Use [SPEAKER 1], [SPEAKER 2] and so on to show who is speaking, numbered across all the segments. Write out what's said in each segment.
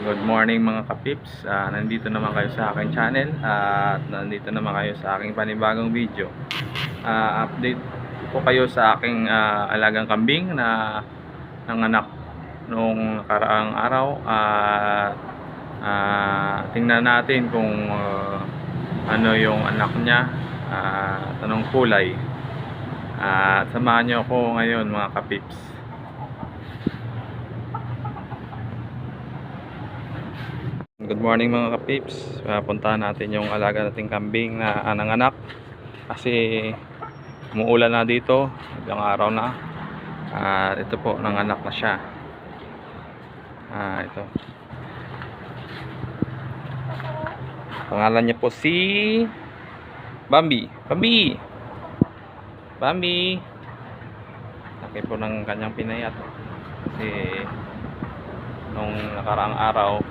[SPEAKER 1] Good morning mga kapips. Nandito naman kayo sa aking channel at nandito naman kayo sa aking panibagong video. Update po kayo sa aking alagang kambing na nanganak noong nakaraang araw at tingnan natin kung ano yung anak niya at anong kulay. Samahan niyo ako ngayon mga kapips. Good morning mga kapips. Puntahan natin yung alaga nating kambing na nanganak kasi umuulan na dito, ilang araw na. Ito po, nanganak na siya. Ito. Pangalan niya po si Bambi. Bambi. Bambi. Laki po ng kanyang pinayat. Kasi nung nakaraang araw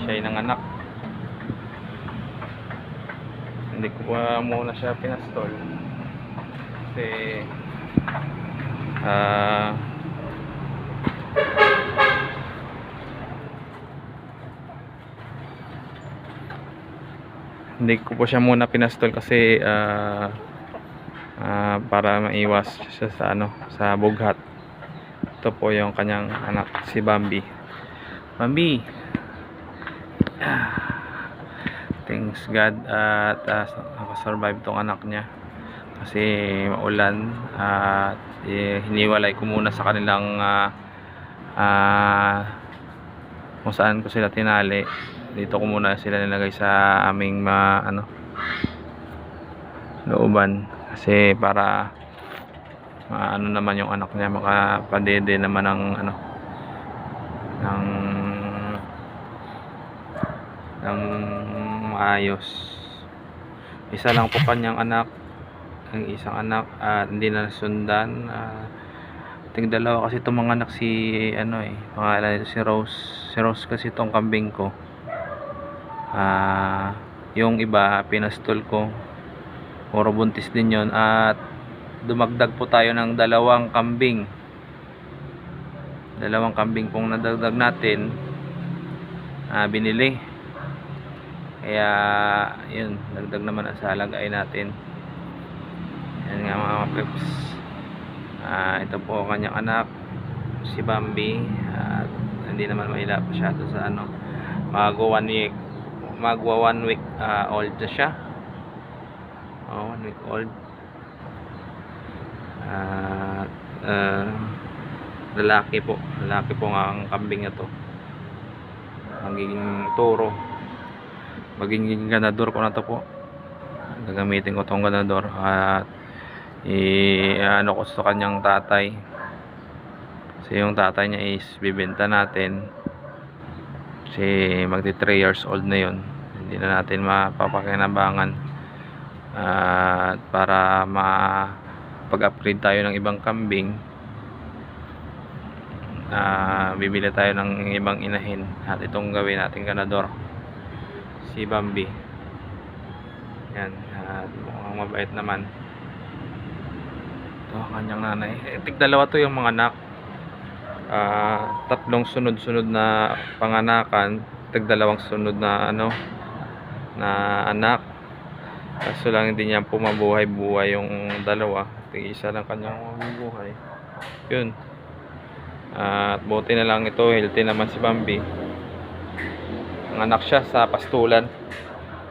[SPEAKER 1] siya ay nanganak. Hindi ko pa muna siya pinastol kasi hindi ko po siya muna pinastol kasi para maiwas siya sa sa bughat. Ito po yung kanyang anak, si Bambi. Bambi, thanks God at nakasurvive tong anak niya kasi maulan at hiniwalay ko muna sa kanilang kung saan ko sila tinali. Dito ko muna sila nilagay sa aming looban kasi para naman yung anak niya makapadede naman ng ng maayos. Isa lang po kanyang anak, ang isang anak at hindi na nasundan. Dalawa kasi itong mga anak, si pangalan si Rose. Si Rose kasi itong kambing ko. Yung iba pinastol ko, puro buntis din yon at dumagdag po tayo ng dalawang kambing pong nadagdag natin, binili. Kaya yun, dagdag naman sa alagay natin. Yan nga mga peps. Ito po ang kanyang anak, si Bambi, at hindi naman mahila masyado sa magwa 1 week old na siya. 1 week old. Lalaki po ang kambing na to. Magiging toro, magiging ganador ko na to po. Gagamitin ko tong ganador at ko sa kanyang tatay kasi yung tatay niya is bibenta natin kasi magti 3 years old na yon. Hindi na natin mapapakinabangan at para pag-upgrade tayo ng ibang kambing, bibili tayo ng ibang inahin at itong gawin natin ganador, si Bambi. Yan, mukhang mabait naman ito kanyang nanay. Dalawa to yung mga anak, tatlong sunod-sunod na panganakan, dalawang sunod na na anak. Kaso lang hindi niya pumabuhay-buhay yung dalawa, isa lang kanyang mabubuhay. Yun. At buti na lang ito, healthy naman si Bambi. Ang anak siya sa pastulan.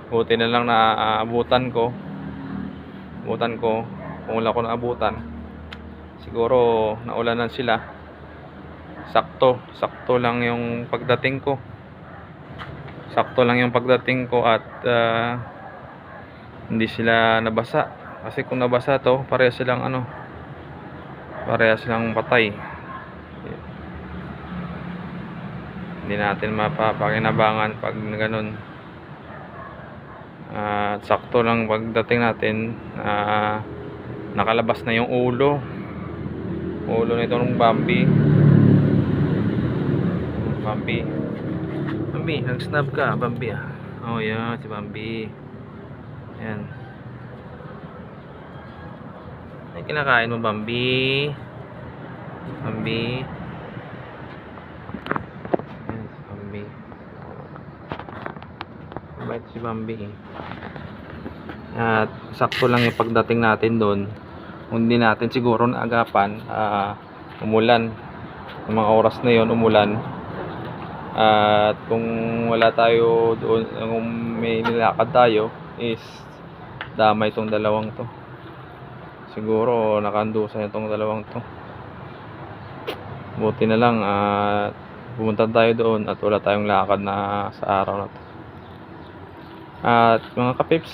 [SPEAKER 1] Buti na lang na abutan ko. Kung wala ko naabutan, siguro naulanan sila. Sakto lang yung pagdating ko. At hindi sila nabasa. Kasi kung nabasa to, parehas silang patay. Hindi natin mapapakinabangan pag ganun. Sakto lang pagdating natin, nakalabas na yung ulo nito ng Bambi. Bambi, nag-snap ka Bambi. Oh yan, si Bambi. Yan. Ay, kinakain mo Bambi. mabait si Bambi eh. At sakto lang yung pagdating natin doon. Hindi natin siguro naagapan, umulan. Yung mga oras na yon umulan. At kung wala tayo doon, kung may nilakad tayo, is damay itong dalawang to. Siguro nakandusan itong dalawang to. Buti na lang pumunta tayo doon at wala tayong lakad na sa araw na to. At mga kapips,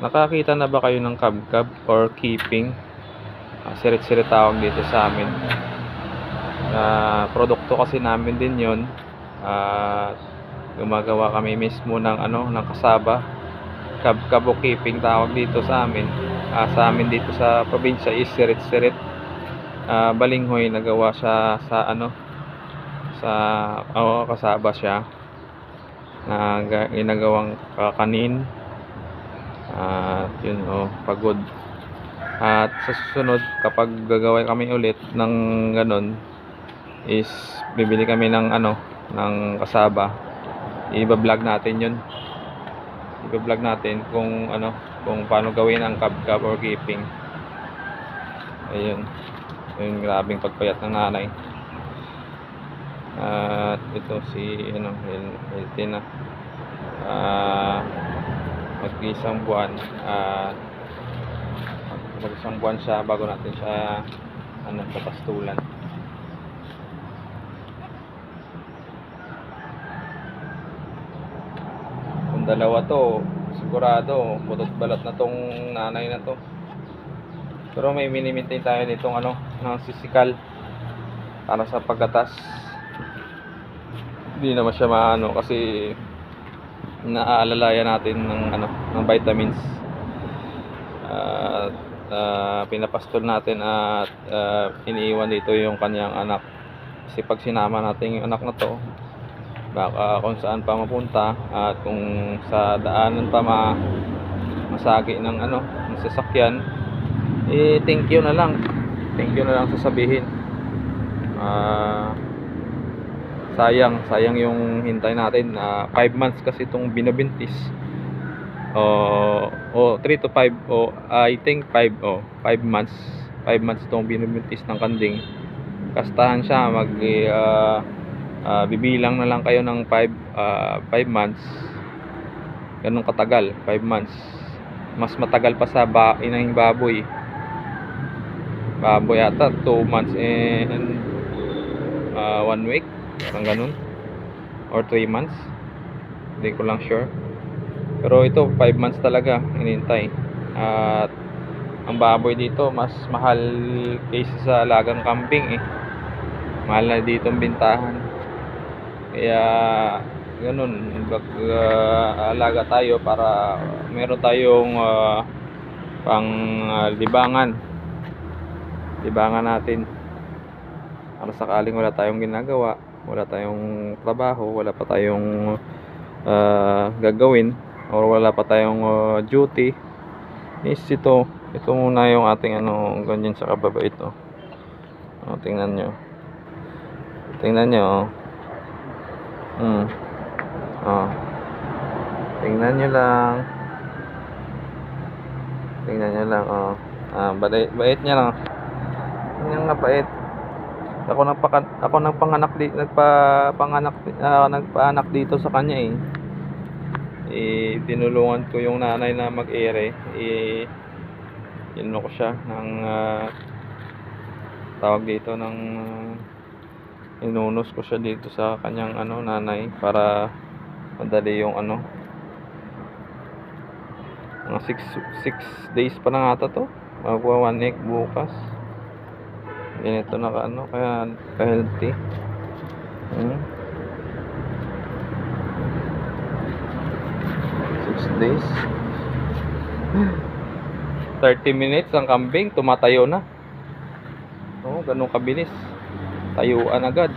[SPEAKER 1] nakakita na ba kayo ng kabkab or keeping? Sirit-sirit tawag dito sa amin. Produkto kasi namin din yon. Gumagawa kami mismo ng ng kasaba. Kabkab o keeping tawag dito sa amin. Sa amin dito sa probinsya is sirit-sirit. Balinghoy, nagawa siya sa kasaba siya na ginagawang kanin. Yun pagod. At sa susunod, kapag gagawin kami ulit ng ganon, is bibili kami ng ng kasaba. I-vlog natin yun. I-vlog natin kung kung paano gawin ang kabkab or keeping. Ayun. Yung grabing pagpayat ng nanay. At ito si healthy na. Mag-isang buwan. Mag-isang buwan siya bago natin siya papastulan. Kung dalawa to, sigurado butot balat na tong nanay na to. Pero may mini-maintain tayo nitong ng sisikal para sa paggatas. Hindi naman siya maano kasi naaalalayan natin ng vitamins. Pinapastol natin at iniiwan dito yung kanyang anak. Kasi pag sinama natin yung anak na to, baka kung saan pa mapunta at kung sa daanan pa masagi ng ng sasakyan, thank you na lang sasabihin. Sayang yung hintay natin. 5 months kasi itong binabintis. 3 to 5 I think 5 months 5 months itong binabintis ng kanding. Kastahan siya bibilang na lang kayo ng 5 months. Ganun katagal, 5 months. Mas matagal pa sa inahing baboy ata 2 months and 1 week, parang ganun, or 3 months, hindi ko lang sure. Pero ito 5 months talaga inintay. At ang baboy dito mas mahal kaysa sa alagang kambing mahal na dito ang bintahan. Kaya ganun, alaga tayo para meron tayong pang libangan natin para sakaling wala tayong ginagawa, wala tayong trabaho, wala pa tayong gagawin, or wala pa tayong duty, is ito muna yung ating ganyan sa kababa ito. Tingnan nyo tingnan nyo lang bait niya lang. Yan nga bait. Ako nagpaanak dito sa kanya tinulungan ko yung nanay na mag-ere. Ko siya ng tawag dito ng inunos ko siya dito sa kanyang nanay para madali yung mga 6 days pa na ata to, magwa 1 week bukas. Ganito na kaya healthy. 6 days 30 minutes ang kambing tumatayo na. Ganun kabilis, tayuan agad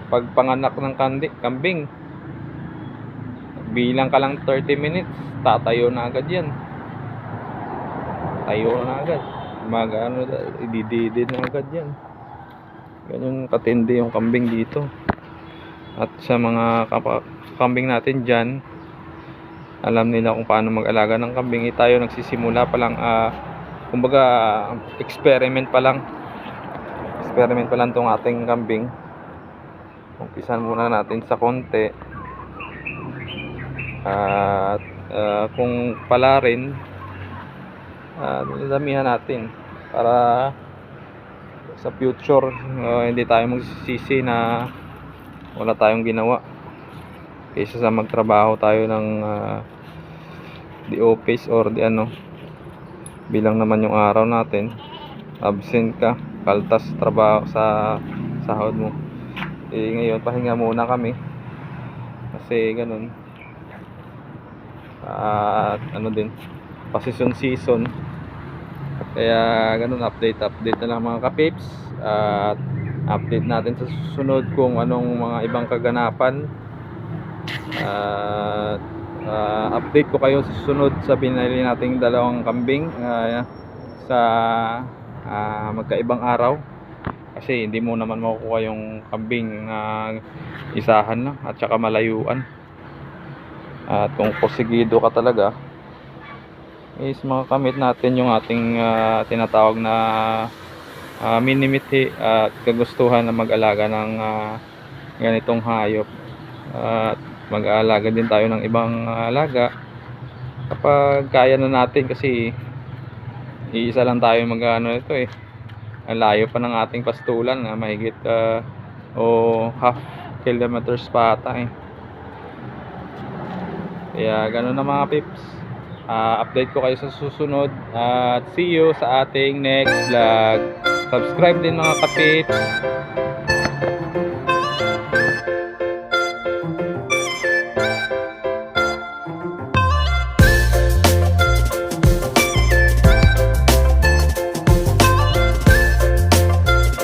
[SPEAKER 1] pag panganak ng kambing. Bilang ka lang 30 minutes, tatayo na agad yan. Tayo na agad. Idididid na agad yan. Ganun katindi yung kambing dito. At sa mga kambing natin dyan, alam nila kung paano mag-alaga ng kambing. Tayo nagsisimula pa lang, kumbaga experiment pa lang tong ating kambing. Umpisan muna natin sa konti, at kung pala rin, damihan natin para sa future hindi tayo magsisisi na wala tayong ginawa, kaysa sa magtrabaho tayo ng di office or di ano, bilang naman yung araw natin, absent ka, kaltas trabaho sa sahod mo. Ngayon pahinga muna kami kasi ganun, at ano din, season, kaya ganun, update na lang mga kapips. At update natin sa susunod kung anong mga ibang kaganapan. At update ko kayo sa susunod sa binili nating dalawang kambing sa magkaibang araw, kasi hindi mo naman makukuha yung kambing na isahan lang at saka malayuan. At kung posigido ka talaga, is makakamit natin yung ating tinatawag na minimithi at kagustuhan na mag-alaga ng ganitong hayop. At mag-aalaga din tayo ng ibang alaga kapag kaya na natin, kasi iisa lang tayo mag-ano ito ang layo pa ng ating pastulan, mahigit o half kilometers pa ata Kaya ganun na mga pips. Update ko kayo sa susunod, at see you sa ating next vlog. Subscribe din mga kapips.